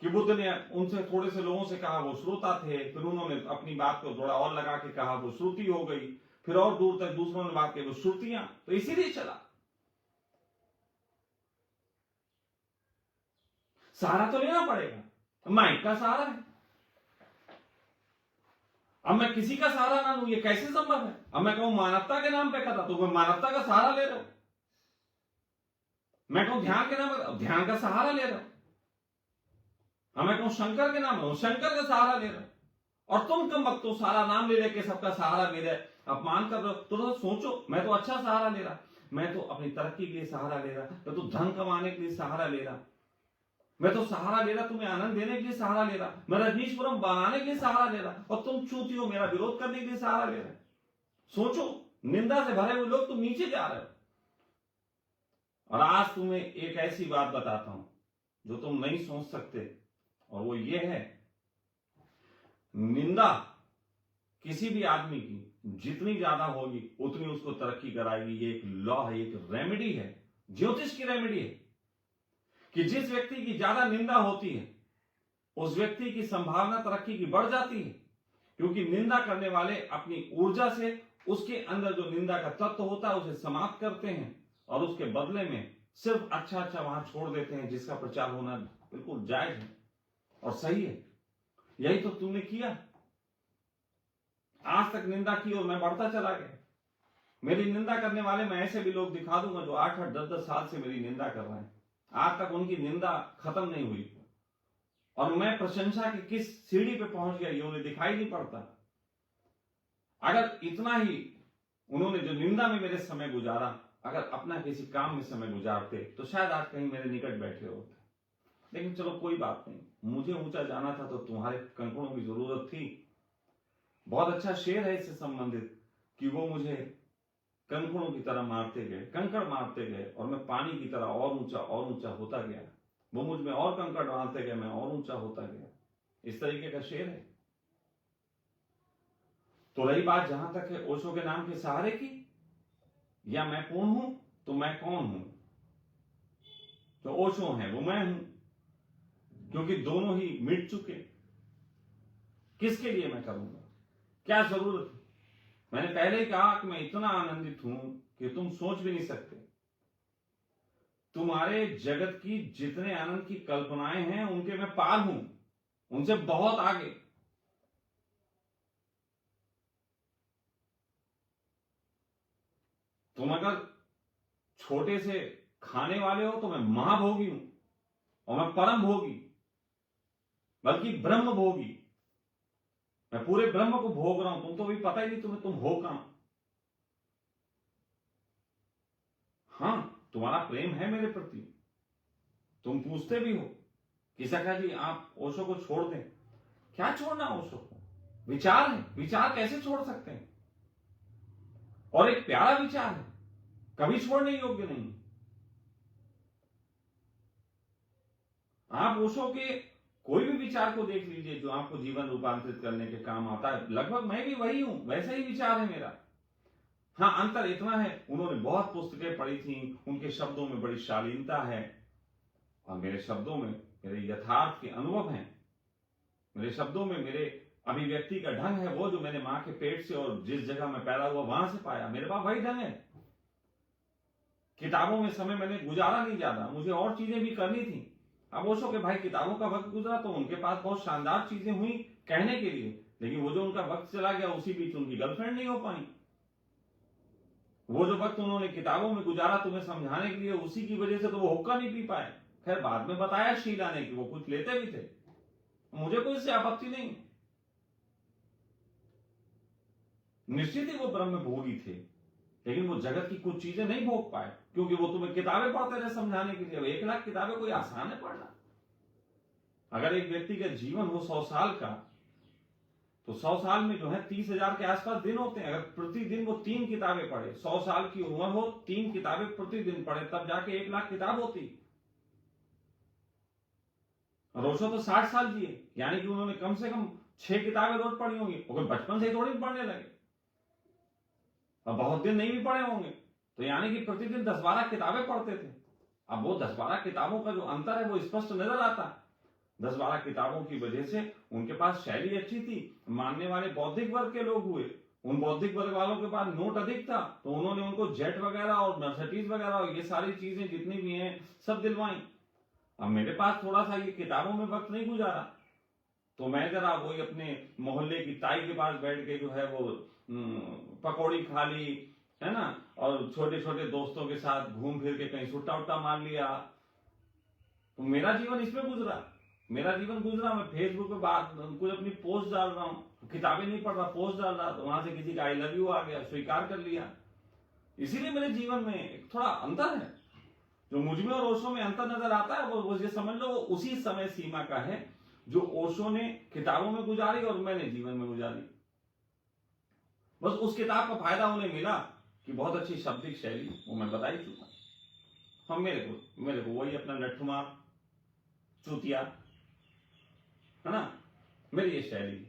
कि बुद्ध ने उनसे थोड़े से लोगों से कहा वो श्रोता थे, फिर उन्होंने अपनी बात को थोड़ा और लगा के कहा वो श्रुति हो गई, फिर और दूर तक दूसरों ने बात की वो श्रुतियां, तो इसीलिए चला। सहारा तो लेना पड़ेगा, माइक का सहारा है। अब मैं किसी का सहारा ना लूं, ये कैसे संभव है? अब मैं कहूं मानवता के नाम पे करा, तो मैं मानवता का सहारा ले रहा हूं। मैं कहूं ध्यान के नाम पे, ध्यान का सहारा ले रहा हूं। अब मैं कहूं शंकर के नाम पे, शंकर का सहारा ले रहा हूं। और तुम कम वक्त तो सारा नाम ले लेके सबका सहारा ले रहे, अपमान कर रहे हो। तो सोचो, मैं तो अच्छा सहारा ले रहा, मैं तो अपनी तरक्की के लिए सहारा ले रहा, मैं तो धन कमाने के लिए सहारा ले रहा, मैं तो सहारा ले रहा तुम्हें आनंद देने के लिए सहारा ले रहा, मैं रजनीशपुरम बनाने के लिए सहारा ले रहा, और तुम चूती हो मेरा विरोध करने के लिए सहारा ले रहे। सोचो, निंदा से भरे हुए लोग तुम नीचे जा रहे हो। और आज तुम्हें एक ऐसी बात बताता हूं जो तुम नहीं सोच सकते, और वो ये है, निंदा किसी भी आदमी की जितनी ज्यादा होगी उतनी उसको तरक्की कराएगी। ये एक लॉ है, एक रेमेडी है, ज्योतिष की रेमेडी है, कि जिस व्यक्ति की ज्यादा निंदा होती है उस व्यक्ति की संभावना तरक्की की बढ़ जाती है, क्योंकि निंदा करने वाले अपनी ऊर्जा से उसके अंदर जो निंदा का तत्व होता है उसे समाप्त करते हैं, और उसके बदले में सिर्फ अच्छा अच्छा वहां छोड़ देते हैं, जिसका प्रचार होना बिल्कुल जायज है और सही है। यही तो तुमने किया, आज तक निंदा की और मैं बढ़ता चला गया। मेरी निंदा करने वाले मैं ऐसे भी लोग दिखा दूंगा जो 8-8, 10-10 साल से मेरी निंदा कर रहे हैं, आज तक उनकी निंदा खत्म नहीं हुई, और मैं प्रशंसा की किस सीढ़ी पे पहुंच गया ये उन्हें दिखाई नहीं पड़ता। अगर इतना ही उन्होंने जो निंदा में मेरे समय गुजारा, अगर अपना किसी काम में समय गुजारते तो शायद आज कहीं मेरे निकट बैठे होते। लेकिन चलो कोई बात नहीं, मुझे ऊंचा जाना था तो तुम्हारे कंकड़ों की जरूरत थी। बहुत अच्छा शेर है इससे संबंधित, कि वो मुझे कंकड़ों की तरह मारते गए, कंकड़ मारते गए, और मैं पानी की तरह और ऊंचा होता गया। वो मुझ में और कंकड़ डालते गए, मैं और ऊंचा होता गया। इस तरीके का शेर है। तो रही बात जहां तक है ओशो के नाम के सहारे की, या मैं कौन हूं, तो मैं कौन हूं? तो ओशो है वो मैं हूं, क्योंकि दोनों ही मिट चुके। किसके लिए मैं करूंगा, क्या जरूरत है? मैंने पहले ही कहा कि मैं इतना आनंदित हूं कि तुम सोच भी नहीं सकते। तुम्हारे जगत की जितने आनंद की कल्पनाएं हैं उनके मैं पार हूं, उनसे बहुत आगे। तुम अगर छोटे से खाने वाले हो तो मैं महाभोगी हूं, और मैं परम भोगी, बल्कि ब्रह्म भोगी। मैं पूरे ब्रह्म को भोग रहा हूं, तुम तो भी पता ही नहीं तुम्हें तुम हो कहां। हां, तुम्हारा प्रेम है मेरे प्रति, तुम पूछते भी हो कि सखा जी आप ओशो को छोड़ दें। क्या छोड़ना ओशो को? विचार है, विचार कैसे छोड़ सकते हैं? और एक प्यारा विचार है, कभी छोड़ने योग्य नहीं। आप ओशो के कोई भी विचार को देख लीजिए जो आपको जीवन रूपांतरित करने के काम आता है, लगभग मैं भी वही हूं, वैसा ही विचार है मेरा। हाँ, अंतर इतना है, उन्होंने बहुत पुस्तकें पढ़ी थी, उनके शब्दों में बड़ी शालीनता है, और मेरे शब्दों में मेरे यथार्थ के अनुभव हैं। मेरे शब्दों में मेरे अभिव्यक्ति का ढंग है, वो जो मैंने मां के पेट से और जिस जगह में पैदा हुआ वहां से पाया, मेरे पास वही ढंग है। किताबों में समय मैंने गुजारा नहीं ज्यादा, मुझे और चीजें भी करनी थी। अब ओशो के भाई किताबों का वक्त गुजरा तो उनके पास बहुत शानदार चीजें हुई कहने के लिए, लेकिन वो जो उनका वक्त चला गया उसी बीच उनकी गर्लफ्रेंड नहीं हो पाई। वो जो वक्त उन्होंने किताबों में गुजारा तुम्हें समझाने के लिए, उसी की वजह से तो वो हुक्का नहीं पी पाए। खैर बाद में बताया शीला ने कि वो कुछ लेते भी थे, मुझे कोई इससे आपत्ति नहीं। निश्चित ही वो ब्रह्म भोगी थे, लेकिन वो जगत की कुछ चीजें नहीं भोग पाए, क्योंकि वो तुम्हें किताबें पढ़ते रहे समझाने के लिए। अब 1 लाख किताबें कोई आसान है पढ़ना। अगर एक व्यक्ति का जीवन हो 100 साल का, तो 100 साल में जो है 30,000 के आसपास दिन होते हैं। अगर प्रतिदिन वो 3 किताबें पढ़े, 100 साल की उम्र हो, 3 किताबें प्रतिदिन पढ़े, तब जाके 1 लाख किताब होती। रोशो तो 60 साल जिए, यानी कि उन्होंने कम से कम 6 किताबें रोज पढ़ी होंगी। और बचपन से ही थोड़ी पढ़ने लगे, अब बहुत दिन नहीं भी पढ़े होंगे, तो यानी कि प्रतिदिन 10-12 किताबें पढ़ते थे। अब वो 10-12 किताबों का जो अंतर है वो स्पष्ट नजर आता है। 10-12 किताबों की वजह से उनके पास शैली अच्छी थी, मानने वाले बौद्धिक वर्ग के लोग हुए। उन बौद्धिक वर्ग वालों के पास नोट अधिक था, तो उन्होंने उनको जेट वगैरह और मर्सिडीज वगैरह और ये सारी चीजें जितनी भी हैं सब दिलवाई। अब मेरे पास थोड़ा सा ये किताबों में वक्त नहीं गुजारा, तो मैं जरा वही अपने मोहल्ले की ताई के पास बैठ के जो है वो पकौड़ी खा ली, है ना, और छोटे छोटे दोस्तों के साथ घूम फिर के कहीं सुट्टा उट्टा मार लिया। तो मेरा जीवन इसमें गुजरा, मेरा जीवन गुजरा। मैं फेसबुक पे बात कुछ अपनी पोस्ट डाल रहा हूँ, किताबें नहीं पढ़ रहा, पोस्ट डाल रहा, तो वहां से किसी का आई लव यू आ गया, स्वीकार कर लिया। इसीलिए मेरे जीवन में थोड़ा अंतर है। जो मुझ में और ओशो में अंतर नजर आता है वो ये समझ लो वो उसी समय सीमा का है जो ओशो ने किताबों में गुजारी और मैंने जीवन में गुजारी। बस उस किताब का फायदा उन्हें मिला कि बहुत अच्छी शब्दिक शैली, वो मैं बता ही चुका। हम मेरे को वही अपना नट्ठुमार चूतिया, है ना, मेरी ये शैली।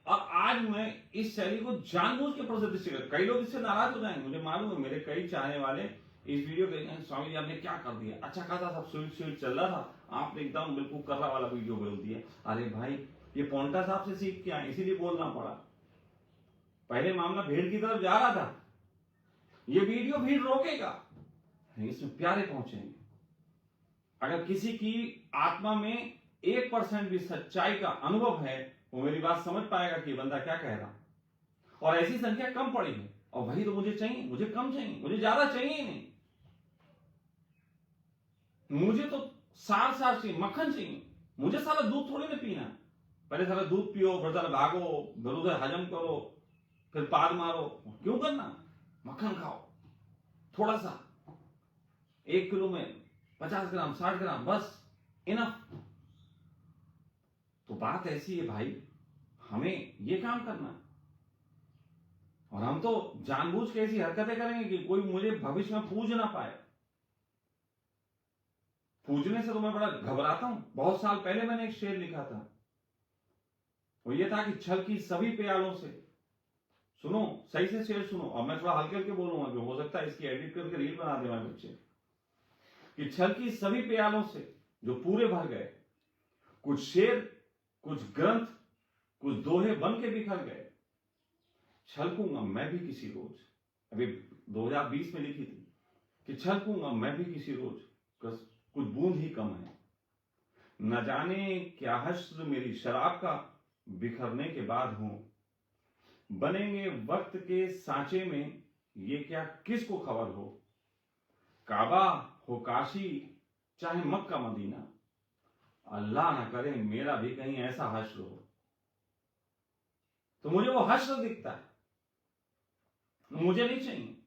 और आज मैं इस शैली को जानबूझ के प्रसिद्ध कर, कई लोग इससे नाराज हो जाएंगे, मुझे मालूम है। मेरे कई चाहने वाले इस वीडियो के स्वामी जी आपने क्या कर दिया, अच्छा खासा सब स्वीट चल रहा था, आपने एकदम बिल्कुल कर्रा वाला वीडियो बोल दिया। अरे भाई, ये पोंटा साहब से सीख के आए, इसीलिए बोलना पड़ा। पहले मामला भीड़ की तरफ जा रहा था, ये वीडियो भीड़ रोकेगा, इसमें प्यारे पहुंचेंगे। अगर किसी की आत्मा में 1% भी सच्चाई का अनुभव है, वो मेरी बात समझ पाएगा कि बंदा क्या कह रहा। और ऐसी संख्या कम पड़ी है, और वही तो मुझे चाहिए। मुझे कम चाहिए, मुझे ज्यादा चाहिए ही नहीं। मुझे तो सार चाहिए, मक्खन चाहिए। मुझे सारा दूध थोड़ी ना पीना। पहले सारा दूध पियो, फिर सारा भागो, फिर उधर हजम करो, फिर पाद मारो, क्यों करना? मक्खन खाओ थोड़ा सा, 1 किलो में 50 ग्राम 60 ग्राम, बस इनफ। तो बात ऐसी है भाई, हमें ये काम करना है। और हम तो जानबूझ के ऐसी हरकतें करेंगे कि कोई मुझे भविष्य में पूज ना पाए। पूजने से तो मैं बड़ा घबराता हूं। बहुत साल पहले मैंने एक शेर लिखा था, वो ये था कि छल की सभी प्यालों से, सुनो सही से शेर सुनो, और मैं थोड़ा हल्के हल्के बोलूंगा, जो हो सकता है इसकी एडिट करके रील बना दे मैं बच्चे, कि छल की सभी प्यालों से जो पूरे भर गए, कुछ शेर, कुछ ग्रंथ, कुछ दोहे बन के बिखर गए, छलकूंगा मैं भी किसी रोज। अभी 2020 में लिखी थी कि छलकूंगा मैं भी किसी रोज, कुछ बूंद ही कम है। न जाने क्या हश्र मेरी शराब का बिखरने के बाद हो, बनेंगे वक्त के सांचे में ये क्या किसको खबर हो। काबा हो काशी चाहे मक्का मदीना, अल्लाह ना करे मेरा भी कहीं ऐसा हश्र हो। तो मुझे वो हश्र दिखता है, मुझे नहीं चाहिए।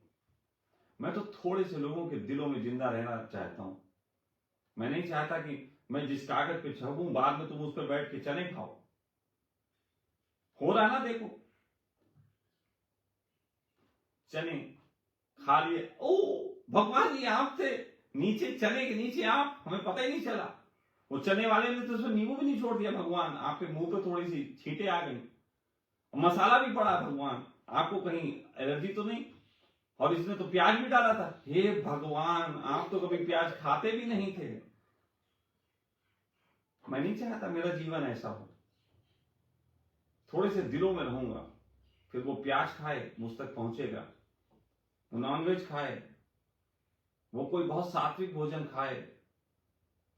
मैं तो थोड़े से लोगों के दिलों में जिंदा रहना चाहता हूं। मैं नहीं चाहता कि मैं जिस कागज पे छपूं, बाद में तुम उस पर बैठ के चने खाओ। हो रहा ना, देखो चने खा लिए, ओ भगवान ये आप थे, नीचे चने के नीचे आप, हमें पता ही नहीं चला। वो चने वाले ने तो उसमें नींबू भी नहीं छोड़ दिया, भगवान आपके मुंह पे थोड़ी सी छींटे आ गई, मसाला भी पड़ा, भगवान आपको कहीं एलर्जी तो नहीं, और इसने तो प्याज भी डाला था। हे भगवान, आप तो कभी प्याज खाते भी नहीं थे। मैं नहीं चाहता मेरा जीवन ऐसा हो। थोड़े से दिलों में रहूंगा, फिर वो प्याज खाए मुझ तक पहुंचेगा, वो नॉनवेज खाए, वो कोई बहुत सात्विक भोजन खाए,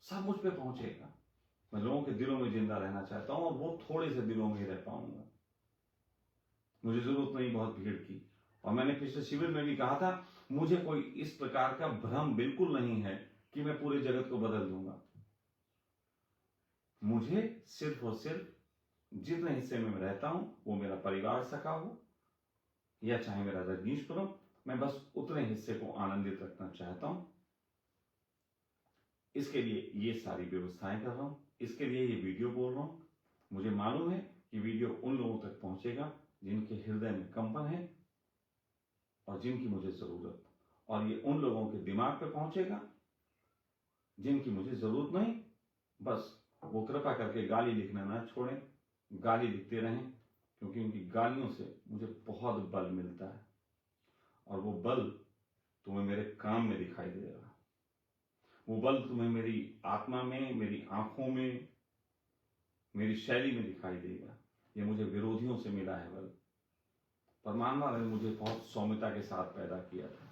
सब मुझ पे पहुंचेगा। मैं लोगों के दिलों में जिंदा रहना चाहता हूं, और वो थोड़े से दिलों में ही रह पाऊंगा। मुझे जरूरत नहीं बहुत भीड़ की। और मैंने पिछले शिविर में भी कहा था, मुझे कोई इस प्रकार का भ्रम बिल्कुल नहीं है कि मैं पूरे जगत को बदल दूंगा। मुझे सिर्फ और सिर्फ जितने हिस्से में मैं रहता हूं वो मेरा परिवार सका हो, या चाहे मेरा रजनीशपुरम मैं बस उतने हिस्से को आनंदित रखना चाहता हूं। इसके लिए ये सारी व्यवस्थाएं कर रहा हूं, इसके लिए ये वीडियो बोल रहा हूं। मुझे मालूम है कि वीडियो उन लोगों तक पहुंचेगा जिनके हृदय में कंपन है और जिनकी मुझे जरूरत, और ये उन लोगों के दिमाग पे पहुंचेगा जिनकी मुझे जरूरत नहीं। बस वो कृपा करके गाली लिखना ना छोड़ें, गाली लिखते रहें, क्योंकि उनकी गालियों से मुझे बहुत बल मिलता है और वो बल तुम्हें मेरे काम में दिखाई देगा। वो बल तुम्हें मेरी आत्मा में, मेरी आंखों में, मेरी शैली में दिखाई देगा। ये मुझे विरोधियों से मिला है बल। परमात्मा ने मुझे बहुत सौम्यता के साथ पैदा किया था।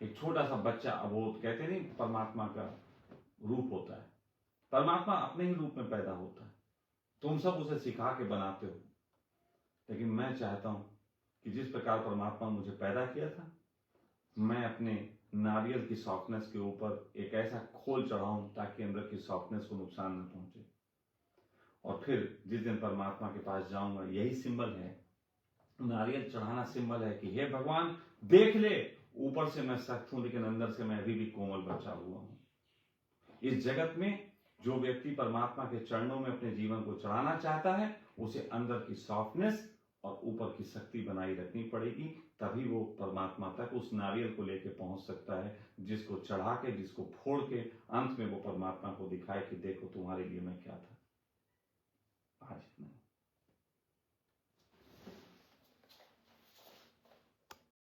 एक छोटा सा बच्चा अबोध, कहते नहीं परमात्मा का रूप होता है, परमात्मा अपने ही रूप में पैदा होता है। तुम सब उसे सिखा के बनाते हो, लेकिन मैं चाहता हूं कि जिस प्रकार परमात्मा मुझे पैदा किया था, मैं अपने नारियल की सॉफ्टनेस के ऊपर एक ऐसा खोल चढ़ाऊं ताकि अंदर की सॉफ्टनेस को नुकसान न पहुंचे। और फिर जिस दिन परमात्मा के पास जाऊंगा, यही सिंबल है, नारियल चढ़ाना सिंबल है कि हे भगवान देख ले, ऊपर से मैं सख्त हूं लेकिन अंदर से मैं अभी भी कोमल बचा हुआ हूं। इस जगत में जो व्यक्ति परमात्मा के चरणों में अपने जीवन को चढ़ाना चाहता है, उसे अंदर की सॉफ्टनेस और ऊपर की शक्ति बनाई रखनी पड़ेगी, तभी वो परमात्मा तक उस नारियल को लेके पहुंच सकता है, जिसको चढ़ा के, जिसको फोड़ के अंत में वो परमात्मा को दिखाए कि देखो तुम्हारे लिए मैं क्या था। आज इतना।